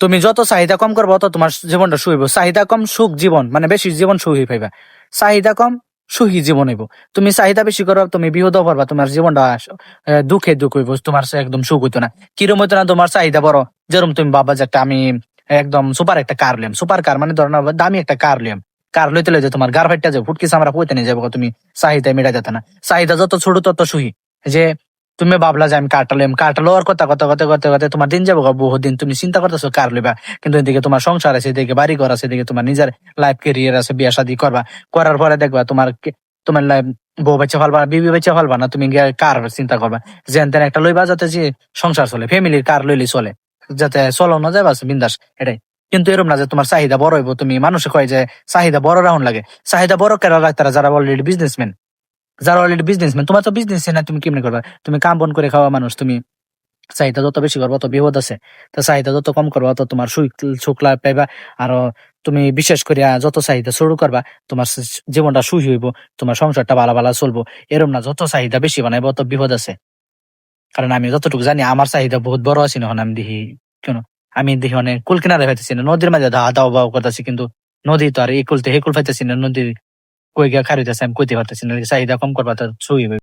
তুমি যত চাহিদা কম করবো তত তোমার জীবনটা সুইব। চাহিদা কম সুখ জীবন, মানে বেশি জীবন সুখী পাইবা। চাহিদা কম সুখী জীবন হইব। তুমি চাহিদা বেশি করো, তুমি বিপদ পারবা, তোমার জীবনটা দুঃখে দুঃখ হইব, তোমার সে একদম সুখ হইতো না। কিরম হইতো না, তোমার চাহিদা বড়, যেরকম তুমি বাবা যে একটা আমি একদম সুপার একটা কার লিয়াম, সুপার কার মানে ধরো না দামি একটা কার লিয়াম, কার লইতে লইতে তোমার গার ফাইটটা যাবে, ফুটকিস আমরা পইতে নিয়ে যাবো, তুমি চাহিদা মেটা যেত না। চাহিদা যত ছোট তত সুখী। যে তুমি ভাবলা যে আমি কারটা লইম, কারটা লওয়ার কথা কথা কথা কথা কথা তোমার দিন যাবো বহুত দিন, তুমি চিন্তা করতেছো কার লইবা, কিন্তু এদিকে তোমার সংসার আছে, এদিকে বাড়ি ঘর আছে, এদিকে তোমার নিজের লাইফ ক্যারিয়ার আছে, বিয়া শাদী করবা, করার পরে দেখবা তোমার তোমার লাইফ বউ বাচ্চা ফালবা, বিবি বাচ্চা ফালবা না, তুমি গিয়ে কার চিন্তা করবা। যেন তেন একটা লইবা যাতে যে সংসার চলে, ফ্যামিলির কার লইলে চলে, যাতে চলো না যাবা বিন্দাস, এটাই। কিন্তু এরকম না যে তোমার চাহিদা বড় হইব, তুমি মানুষে কয় যে চাহিদা বড় রাউন্ড লাগে, চাহিদা বড় কেন রাখতারা যারা অলরেডি বিজনেসম্যান, যারা অলরেডি বিজনেসম্যান। তোমার তো বিজনেস না, তুমি কেমনি করবা, তুমি কাম বন করে খাওয়া মানুষ, তুমি চাহিদা যত বেশি করবো তত বিপদ আছে। তো চাহিদা যত কম করবা তত তোমার সুখ লাভ পাইবা। আর তুমি বিশেষ করে যত চাহিদা শুরু করবা, তোমার জীবনটা সুখী হইব, তোমার সংসারটা ভালো ভালো চলবো। এরম না যত চাহিদা বেশি বানাইবো তত বিপদ আছে। কারণ আমি যতটুকু জানি আমার চাহিদা বহুত বড় আছে, এখন আমি দেখি কেন, আমি দেখি অনেক কুল কিনারে পাইতেছি না, নদীর মাঝে দাও বাও করতেছি, কিন্তু নদী তো আর একুল তে হেকুল পাইতেছি না, নদী কই গিয়া খারিতেছে আমি কইতে পারতেছি না। চাহিদা কম করবা তো সুই হইবে।